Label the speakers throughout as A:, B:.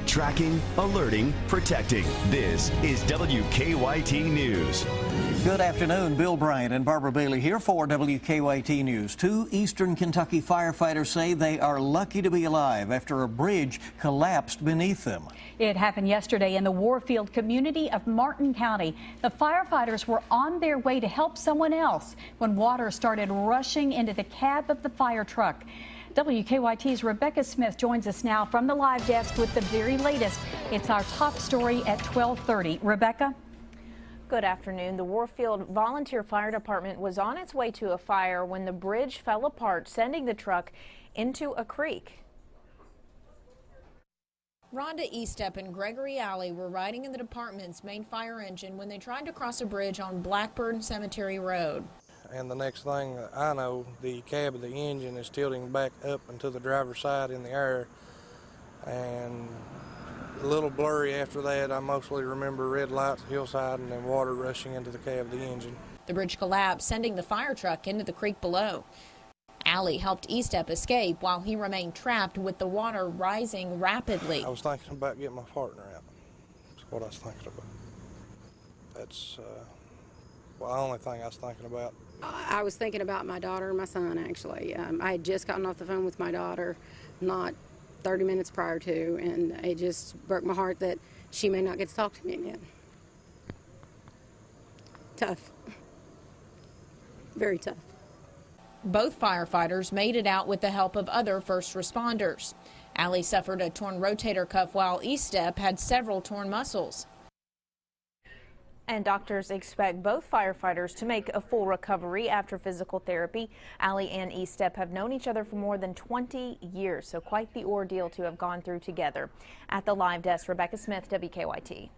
A: Tracking, alerting, protecting. This is WKYT News.
B: Good afternoon. Bill Bryant and Barbara Bailey here for WKYT News. Two Eastern Kentucky firefighters say they are lucky to be alive after a bridge collapsed beneath them.
C: It happened yesterday in the Warfield community of Martin County. The firefighters were on their way to help someone else when water started rushing into the cab of the fire truck. WKYT's Rebecca Smith joins us now from the live desk with the very latest. It's our top story at 12:30. Rebecca?
D: Good afternoon. The Warfield Volunteer Fire Department was on its way to a fire when the bridge fell apart, sending the truck into a creek. Rhonda Estep and Gregory Alley were riding in the department's main fire engine when they tried to cross a bridge on Blackburn Cemetery Road.
E: And the next thing I know, the cab of the engine is tilting back up into the driver's side in the air. And a little blurry after that, I mostly remember red lights, hillside, and then water rushing into the cab of the engine.
D: The bridge collapsed, sending the fire truck into the creek below. Alley helped Estep escape while he remained trapped with the water rising rapidly.
E: I was thinking about getting my partner out. That's what I was thinking about. That's the only thing I was thinking about.
F: I was thinking about my daughter and my son, actually. I had just gotten off the phone with my daughter not 30 minutes prior to, and it just broke my heart that she may not get to talk to me again. Tough. Very tough.
D: Both firefighters made it out with the help of other first responders. Alley suffered a torn rotator cuff while Estep had several torn muscles. And doctors expect both firefighters to make a full recovery after physical therapy. Alley and Estep have known each other for more than 20 years, so quite the ordeal to have gone through together. At the live desk, Rebecca Smith, WKYT.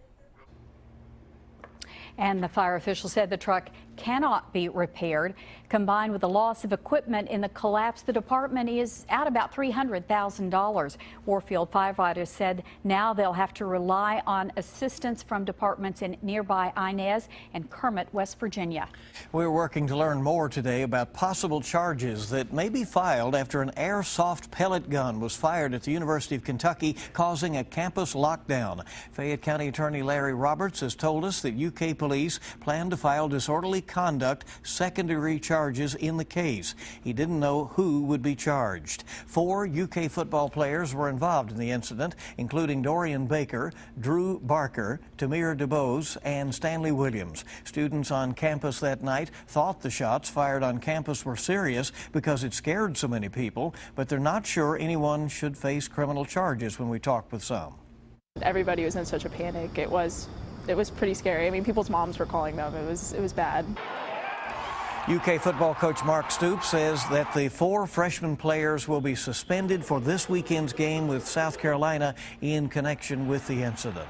C: And the fire official said the truck cannot be repaired. Combined with the loss of equipment in the collapse, the department is out about $300,000. Warfield firefighters said now they'll have to rely on assistance from departments in nearby Inez and Kermit, West Virginia.
B: We're working to learn more today about possible charges that may be filed after an airsoft pellet gun was fired at the University of Kentucky, causing a campus lockdown. Fayette County Attorney Larry Roberts has told us that UK police plan to file disorderly conduct second-degree charges in the case. He didn't know who would be charged. 4 UK football players were involved in the incident, including Dorian Baker, Drew Barker, Tamir DeBose, and Stanley Williams. Students on campus that night thought the shots fired on campus were serious because it scared so many people, but they're not sure anyone should face criminal charges when we talked with some.
G: Everybody was in such a panic. It was pretty scary. I mean, people's moms were calling them. It was bad.
B: UK football coach Mark Stoops says that the 4 freshman players will be suspended for this weekend's game with South Carolina in connection with the incident.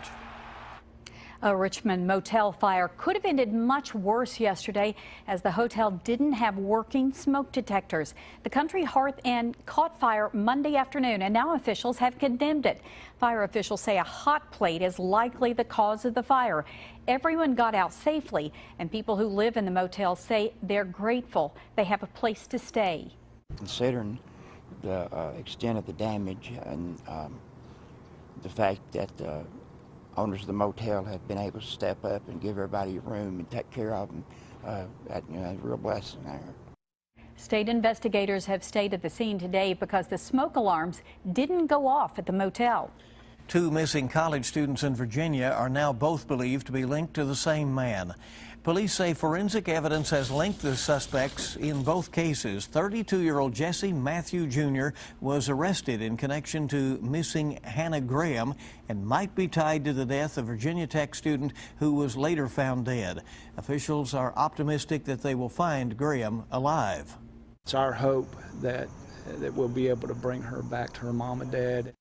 C: A Richmond motel fire could have ended much worse yesterday as the hotel didn't have working smoke detectors. The Country Hearth Inn caught fire Monday afternoon, and now officials have condemned it. Fire officials say a hot plate is likely the cause of the fire. Everyone got out safely, and people who live in the motel say they're grateful they have a place to stay.
H: Considering the extent of the damage and the fact that owners of the motel have been able to step up and give everybody a room and take care of them, that's a real blessing there.
C: State investigators have stayed at the scene today because the smoke alarms didn't go off at the motel.
B: 2 missing college students in Virginia are now both believed to be linked to the same man. Police say forensic evidence has linked the suspects in both cases. 32-year-old Jesse Matthew Jr. was arrested in connection to missing Hannah Graham and might be tied to the death of Virginia Tech student who was later found dead. Officials are optimistic that they will find Graham alive.
I: It's our hope that we'll be able to bring her back to her mom and dad.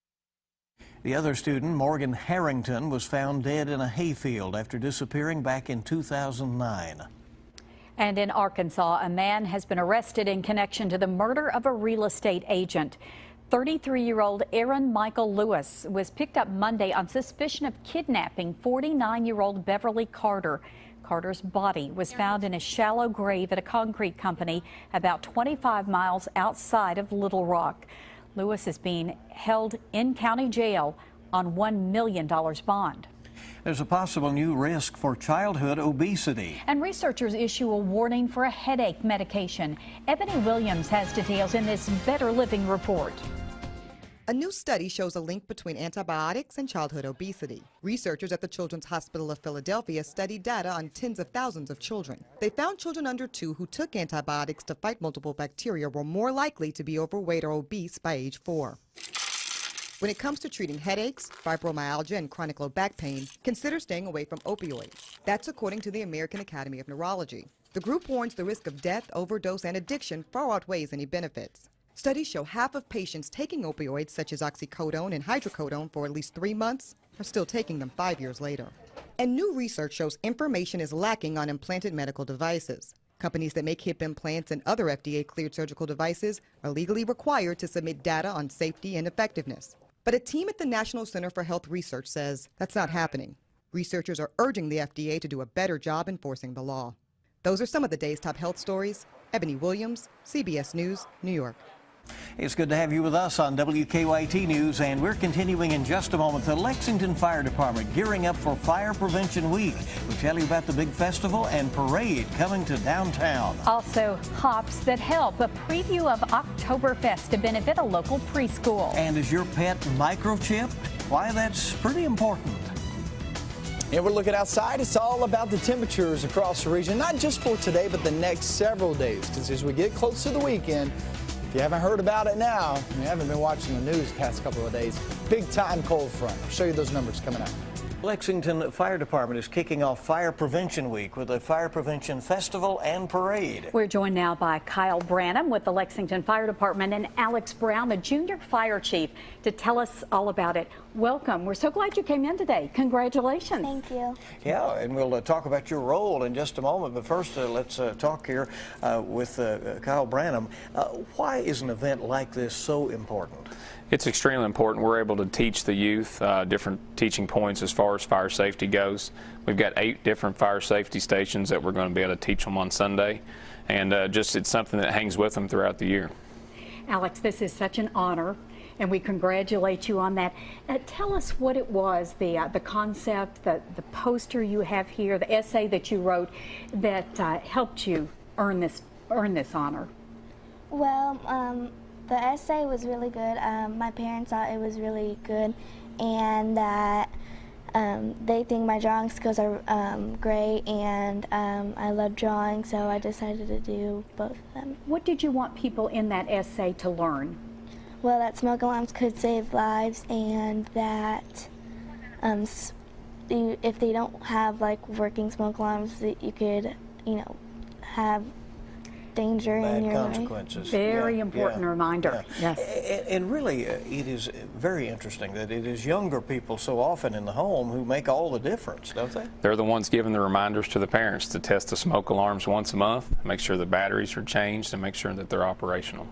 B: The other student, Morgan Harrington, was found dead in a hayfield after disappearing back in 2009.
C: And in Arkansas, a man has been arrested in connection to the murder of a real estate agent. 33-year-old Aaron Michael Lewis was picked up Monday on suspicion of kidnapping 49-year-old Beverly Carter. Carter's body was found in a shallow grave at a concrete company about 25 miles outside of Little Rock. Lewis is being held in county jail on $1 million bond.
B: There's a possible new risk for childhood obesity.
C: And researchers issue a warning for a headache medication. Ebony Williams has details in this Better Living report.
J: A new study shows a link between antibiotics and childhood obesity. Researchers at the Children's Hospital of Philadelphia studied data on tens of thousands of children. They found children under 2 who took antibiotics to fight multiple bacteria were more likely to be overweight or obese by age 4. When it comes to treating headaches, fibromyalgia, and chronic low back pain, consider staying away from opioids. That's according to the American Academy of Neurology. The group warns the risk of death, overdose, and addiction far outweighs any benefits. Studies show half of patients taking opioids such as oxycodone and hydrocodone for at least 3 months are still taking them 5 years later. And new research shows information is lacking on implanted medical devices. Companies that make hip implants and other FDA-cleared surgical devices are legally required to submit data on safety and effectiveness. But a team at the National Center for Health Research says that's not happening. Researchers are urging the FDA to do a better job enforcing the law. Those are some of the day's top health stories. Ebony Williams, CBS News, New York.
B: It's good to have you with us on WKYT News, and we're continuing in just a moment. The Lexington Fire Department gearing up for Fire Prevention Week. We'll tell you about the big festival and parade coming to downtown.
C: Also, Hops That Help, a preview of Oktoberfest to benefit a local preschool.
B: And is your pet microchipped? Why, that's pretty important.
K: And we're looking outside. It's all about the temperatures across the region, not just for today, but the next several days. Because as we get close to the weekend, if you haven't heard about it now, you haven't been watching the news the past couple of days, big time cold front. I'll show you those numbers coming up.
B: Lexington Fire Department is kicking off Fire Prevention Week with a fire prevention festival and parade.
C: We're joined now by Kyle Branham with the Lexington Fire Department and Alex Brown, the junior fire chief, to tell us all about it. Welcome. We're so glad you came in today. Congratulations.
L: Thank you.
B: Yeah, and we'll talk about your role in just a moment. But first, let's talk here with Kyle Branham. Why is an event like this so important?
M: It's extremely important. We're able to teach the youth different teaching points as far as fire safety goes. We've got 8 different fire safety stations that we're going to be able to teach them on Sunday, and it's something that hangs with them throughout the year.
C: Alex, this is such an honor, and we congratulate you on that. Tell us what it was, the concept, the poster you have here, the essay that you wrote that helped you earn this honor.
L: Well, the essay was really good. My parents thought it was really good, and that they think my drawing skills are great, and I love drawing, so I decided to do both of them.
C: What did you want people in that essay to learn?
L: Well, that smoke alarms could save lives, and that if they don't have like working smoke alarms, that you could, have danger in your
B: consequences.
C: Very important reminder.
B: Yeah.
C: Yes.
B: And really, it is very interesting that it is younger people so often in the home who make all the difference, don't they?
M: They're the ones giving the reminders to the parents to test the smoke alarms once a month, make sure the batteries are changed, and make sure that they're operational.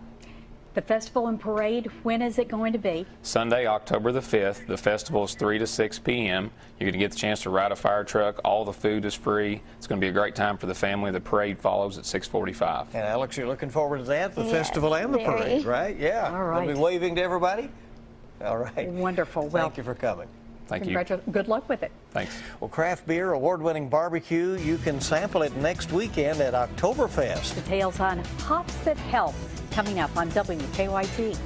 C: The festival and parade, when is it going to be?
M: Sunday, October the 5th. The festival is 3 to 6 p.m. You're going to get the chance to ride a fire truck. All the food is free. It's going to be a great time for the family. The parade follows at 6:45.
B: And Alex, you're looking forward to that, the
L: Yes,
B: festival and the
L: very.
B: parade, right? Yeah.
C: All right.
B: You'll be waving to everybody? All right.
C: Wonderful.
B: Thank you for coming.
M: Thank you.
C: Good luck with it.
M: Thanks.
B: Well, craft beer, award-winning barbecue, you can sample it next weekend at Oktoberfest.
C: Details on Hops That Help coming up on WKYT.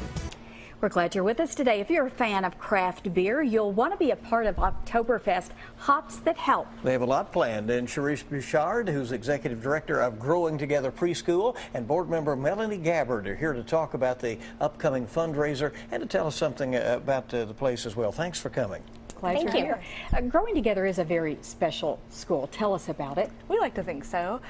C: We're glad you're with us today. If you're a fan of craft beer, you'll want to be a part of Oktoberfest Hops That Help.
B: They have a lot planned, and Sharice Bouchard, who's executive director of Growing Together Preschool, and board member Melanie Gabbard are here to talk about the upcoming fundraiser and to tell us something about the place as well. Thanks for coming.
C: Glad you're here. Growing Together is a very special school. Tell us about it.
G: We like to think so.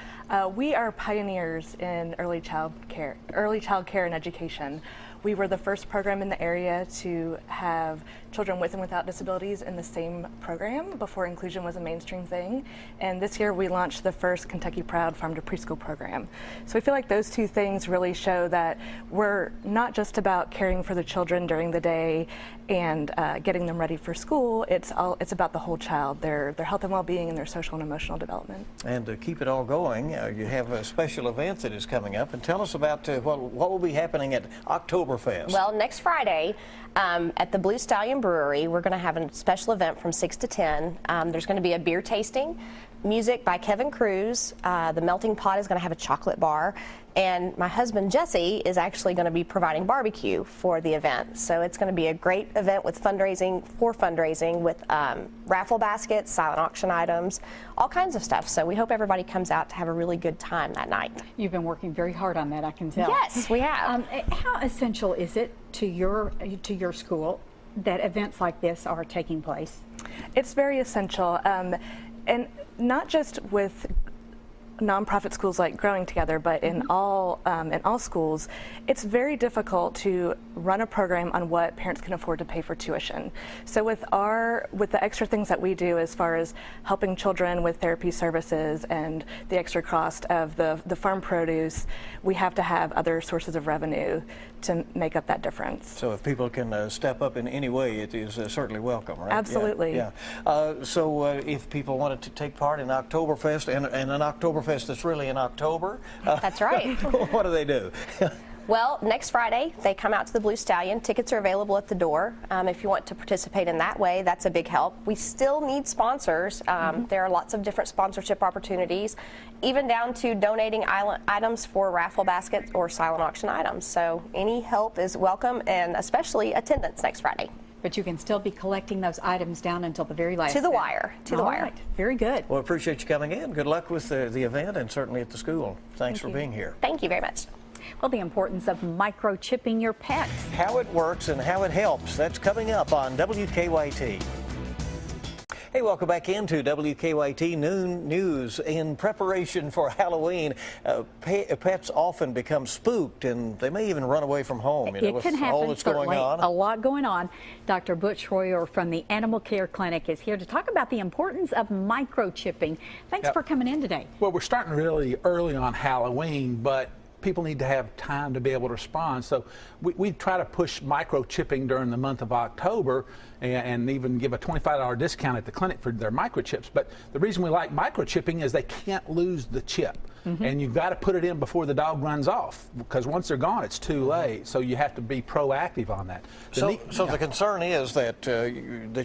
G: We are pioneers in early child care and education. We were the first program in the area to have children with and without disabilities in the same program before inclusion was a mainstream thing. And this year we launched the first Kentucky Proud Farm to Preschool program. So we feel like those two things really show that we're not just about caring for the children during the day and getting them ready for school. It's about the whole child, their health and well-being and their social and emotional development.
B: And to keep it all going, you have a special event that is coming up. And tell us about what will be happening at Oktoberfest. Oktoberfest?
N: Well, next Friday at the Blue Stallion Brewery, we're going to have a special event from 6 to 10. There's going to be a beer tasting, music by Kevin Cruz. The Melting Pot is going to have a chocolate bar. And my husband, Jesse, is actually going to be providing barbecue for the event. So it's going to be a great event with fundraising with raffle baskets, silent auction items, all kinds of stuff. So we hope everybody comes out to have a really good time that night.
C: You've been working very hard on that, I can tell.
N: Yes, we have.
C: How essential is it to your school that events like this are taking place?
G: It's very essential, and not just with nonprofit schools like Growing Together, but in all schools, it's very difficult to run a program on what parents can afford to pay for tuition. So with the extra things that we do as far as helping children with therapy services and the extra cost of the farm produce, we have to have other sources of revenue to make up that difference.
B: So if people can step up in any way, it is certainly welcome, right?
G: Absolutely.
B: Yeah. So if people wanted to take part in Oktoberfest and an Oktoberfest that's really in October,
N: that's right.
B: What do they do?
N: Well, next Friday, they come out to the Blue Stallion. Tickets are available at the door. If you want to participate in that way, that's a big help. We still need sponsors. There are lots of different sponsorship opportunities, even down to donating items for raffle baskets or silent auction items. So any help is welcome, and especially attendance next Friday.
C: But you can still be collecting those items down until the very last
N: To the
C: day.
N: wire. To the wire.
C: Right. Very good.
B: Well, appreciate you coming in. Good luck with the event and certainly at the school. Thanks for being here.
N: Thank you very much.
C: Well, the importance of microchipping your pets.
B: How it works and how it helps. That's coming up on WKYT. Hey, welcome back into WKYT Noon News. In preparation for Halloween, pets often become spooked and they may even run away from home.
C: It can happen,
B: all that's
C: certainly.
B: going on.
C: A lot going on. Dr. Butch Royer from the Animal Care Clinic is here to talk about the importance of microchipping. Thanks for coming in today.
O: Well, we're starting really early on Halloween, but people need to have time to be able to respond. So we try to push microchipping during the month of October and even give a $25 discount at the clinic for their microchips. But the reason we like microchipping is they can't lose the chip. And you've got to put it in before the dog runs off, because once they're gone, it's too late. So you have to be proactive on that.
B: So the concern is that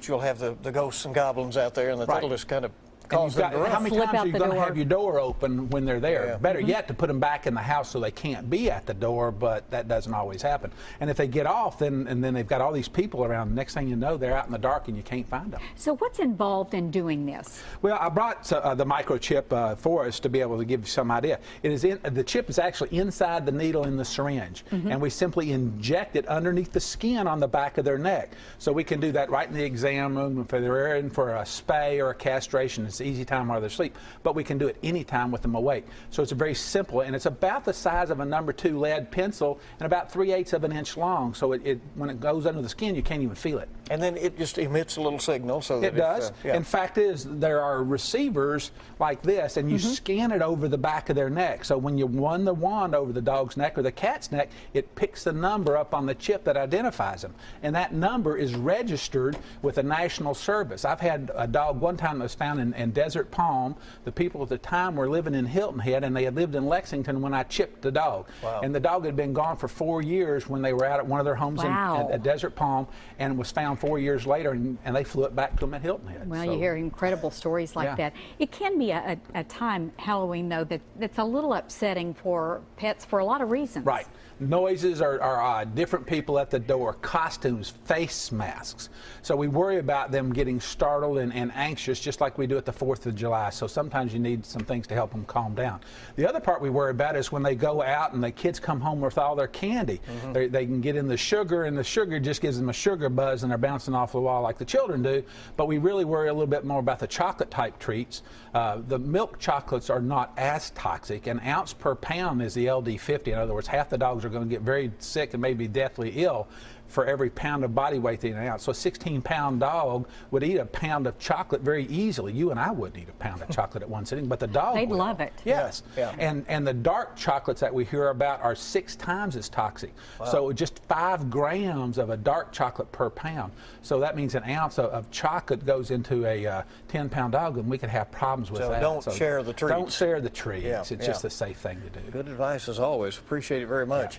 B: you'll have the ghosts and goblins out there and that'll just kind of cause them to run.
O: How many times are you going to have your door open when they're there? Better yet, to put them back in the house so they can't be at the door, but that doesn't always happen. And if they get off, then they've got all these people around. Next thing you know, they're out in the dark and you can't find them.
C: So what's involved in doing this?
O: Well, I brought the microchip for us to be able to give you some idea. The chip is actually inside the needle in the syringe, and we simply inject it underneath the skin on the back of their neck. So we can do that right in the exam room if they're in for a spay or a castration. It's easy time while they're asleep, but we can do it anytime with them awake. So it's very simple, and it's about the size of a number 2 lead pencil and about 3/8 of an inch long. So when it goes under the skin, you can't even feel it.
B: And then it just emits a little signal. So that
O: it does. In fact, there are receivers like this, and you scan it over the back of their neck. So when you run the wand over the dog's neck or the cat's neck, it picks the number up on the chip that identifies them, and that number is registered with a national service. I've had a dog one time that was found in Desert Palm. The people at the time were living in Hilton Head, and they had lived in Lexington when I chipped the dog.
B: Wow.
O: And the dog had been gone for 4 years when they were out at one of their homes at Desert Palm, and was found 4 years later, and they flew it back to them at Hilton Head.
C: Well, you hear incredible stories like that. It can be a time, Halloween, though, that's a little upsetting for pets for a lot of reasons.
O: Right. Noises are different people at the door, costumes, face masks. So we worry about them getting startled and anxious, just like we do at the 4th of July. So sometimes you need some things to help them calm down. The other part we worry about is when they go out and the kids come home with all their candy. They can get in the sugar, and the sugar just gives them a sugar buzz, and they're bouncing off the wall like the children do. But we really worry a little bit more about the chocolate type treats. The milk chocolates are not as toxic. An ounce per pound is the LD50. In other words, half the dogs are going to get very sick and maybe deathly ill for every pound of body weight they eat out. So a 16-pound dog would eat a pound of chocolate very easily. You and I wouldn't eat a pound of chocolate at one sitting, but the dog
C: They'd
O: will.
C: love it.
O: Yes.
B: Yeah.
O: And the dark chocolates that we hear about are 6 times as toxic.
B: Wow.
O: So just 5 grams of a dark chocolate per pound. So that means an ounce of chocolate goes into a 10-pound dog, and we could have problems with that.
B: Don't share the treats.
O: Don't share the treats.
B: Yeah,
O: It's just a safe thing to do.
B: Good advice as always. Appreciate it very much.